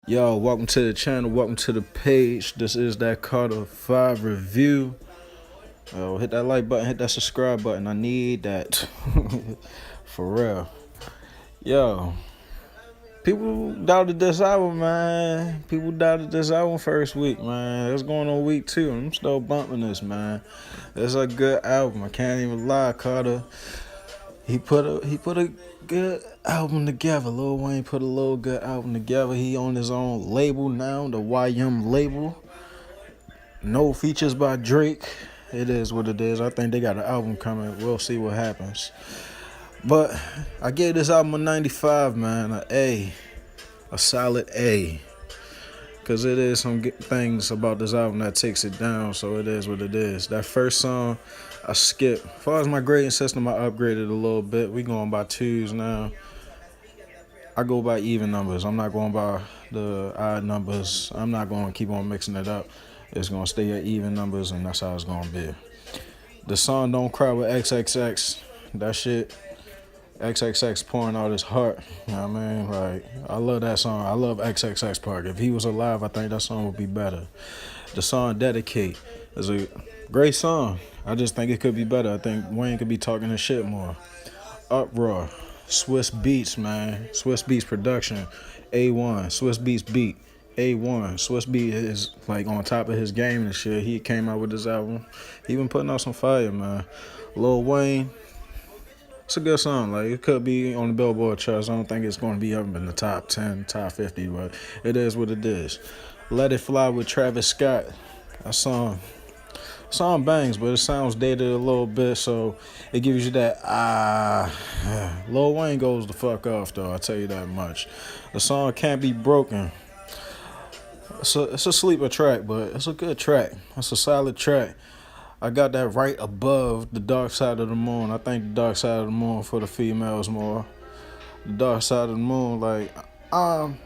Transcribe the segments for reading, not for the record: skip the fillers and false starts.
Yo, welcome to the channel, welcome to the page. This is that Carter 5 review. Hit that like button, hit that subscribe button. I need that. For real. Yo, people doubted this album, man. People doubted this album first week, man. It's going on week 2. I'm still bumping this, man. It's a good album. I can't even lie, Carter. He put a good album together. Lil Wayne put a little good album together. He on his own label now, the YM label. No features by Drake. It is what it is. I think they got an album coming. We'll see what happens. But I gave this album a 95, man. A solid A. Because it is some things about this album that takes it down, so it is what it is. That first song, I skipped. As far as my grading system, I upgraded a little bit. We going by 2s now. I go by even numbers. I'm not going by the odd numbers. I'm not going to keep on mixing it up. It's going to stay at even numbers, and that's how it's going to be. The song Don't Cry with XXX, that shit, XXX pouring out his heart. You know what I mean? Like, I love that song. I love XXX Park. If he was alive, I think that song would be better. The song Dedicate is a great song. I just think it could be better. I think Wayne could be talking his shit more. Uproar, Swiss Beats, man. Swiss Beats production, A1. Swiss Beats beat, A1. Swiss Beat is like on top of his game and shit. He came out with this album. He been putting out some fire, man. Lil Wayne, it's a good song. Like, it could be on the Billboard charts. I don't think it's going to be up in the top 10, top 50, but it is what it is. Let It Fly with Travis Scott. That song bangs, but it sounds dated a little bit, so it gives you that Lil Wayne goes the fuck off, though. I'll tell you that much. The song Can't Be Broken. It's a sleeper track, but it's a good track. It's a solid track. I got that right above The Dark Side of the Moon. I think The Dark Side of the Moon for the females more. The Dark Side of the Moon, like, I'm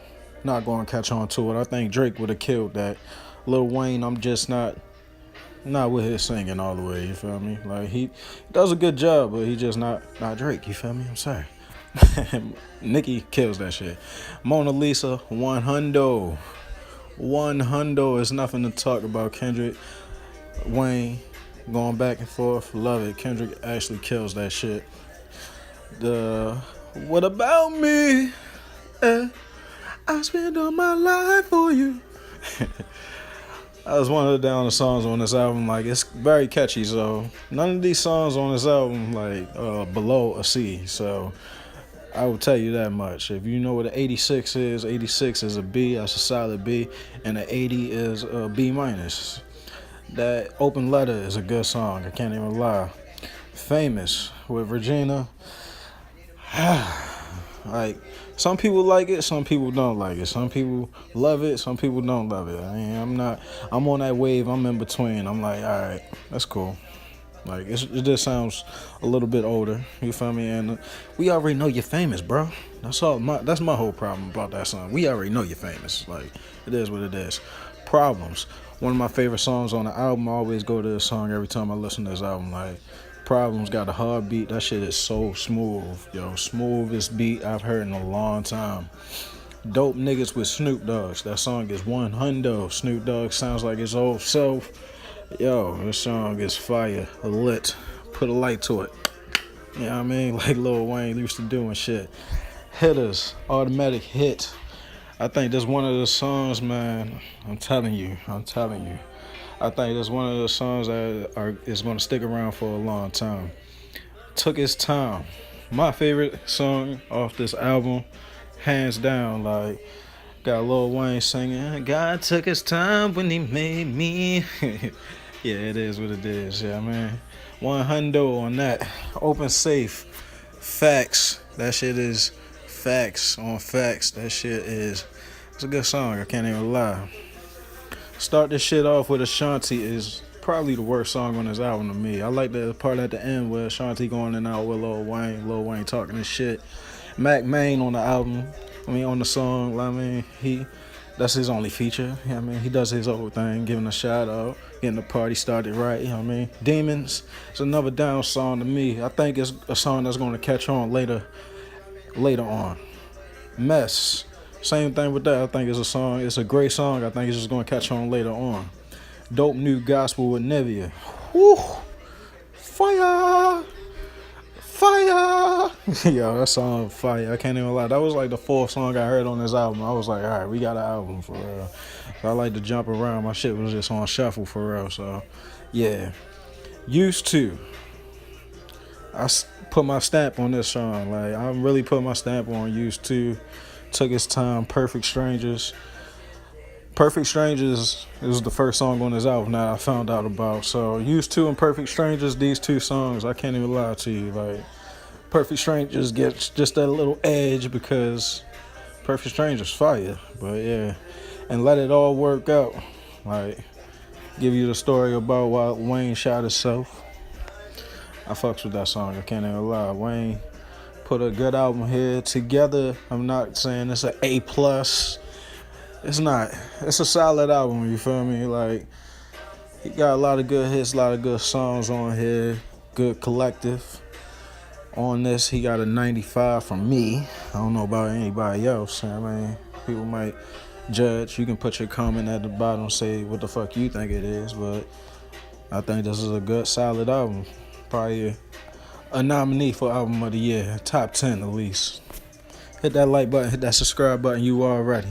not going to catch on to it. I think Drake would have killed that. Lil Wayne, I'm just not with his singing all the way, you feel me? Like, he does a good job, but he just not Drake, you feel me? I'm sorry. Nicki kills that shit. Mona Lisa, 100. 100 is nothing to talk about. Kendrick, Wayne, going back and forth, love it. Kendrick actually kills that shit. The What About Me? I spend all my life for you. That was one of the down songs on this album. Like, it's very catchy, so none of these songs on this album like below a C. So I will tell you that much. If you know what an 86 is, 86 is a B. That's a solid B, and an 80 is a B minus. That Open Letter is a good song. I can't even lie. Famous with Regina. Like, some people like it, some people don't like it. Some people love it, some people don't love it. I mean, I'm on that wave. I'm in between. I'm like, all right, that's cool. Like, it just sounds a little bit older. You feel me? And we already know you're famous, bro. That's my whole problem about that song. We already know you're famous. Like, it is what it is. Problems. One of my favorite songs on the album. I always go to this song every time I listen to this album. Like, Problems got a hard beat. That shit is so smooth, yo. Smoothest beat I've heard in a long time. Dope Niggas with Snoop Dogg. That song is 100. Snoop Dogg sounds like his old self. Yo, this song is fire, lit. Put a light to it. You know what I mean? Like Lil Wayne used to do and shit. Hitters, Automatic Hit. I think that's one of the songs, man. I'm telling you. I think that's one of the songs that is going to stick around for a long time. Took His Time. My favorite song off this album, hands down. Like, got Lil Wayne singing, God took his time when he made me. Yeah, it is what it is. Yeah, man. 100 on that. Open Safe. Facts. That shit is facts on facts. That shit is, it's a good song. I can't even lie. Start this shit off with Ashanti is probably the worst song on this album to me. I like the part at the end where Ashanti going in and out with Lil Wayne talking his shit. Mac Main on the album, on the song, that's his only feature. You know what I mean? He does his whole thing, giving a shout out, getting the party started right. You know what I mean? Demons, it's another down song to me. I think it's a song that's going to catch on later on. Mess, Same thing with that. I think it's a song. It's a great song. I think it's just gonna catch on later on. Dope New Gospel with Nivea. Woo! Fire! Fire! Yo, that song fire. I can't even lie. That was like the fourth song I heard on this album. I was like, all right, we got an album for real. So I like to jump around. My shit was just on shuffle for real. So, yeah. Used to. Put my stamp on this song. Like, I really put my stamp on Used to. Took its time. Perfect Strangers. Perfect Strangers is the first song on this album that I found out about. So Used to and Perfect Strangers, these two songs, I can't even lie to you. Like, Perfect Strangers gets just that little edge because Perfect Strangers fire. But yeah, and Let It All Work Out. Like, give you the story about why Wayne shot himself. I fucks with that song. I can't even lie. Wayne put a good album here together. I'm not saying it's an A plus. It's not. It's a solid album, you feel me? Like, he got a lot of good hits, a lot of good songs on here. Good collective. On this, he got a 95 from me. I don't know about anybody else. I mean, people might judge. You can put your comment at the bottom, say what the fuck you think it is. But I think this is a good, solid album. Probably a nominee for Album of the Year. Top 10 at least. Hit that like button, hit that subscribe button. You already.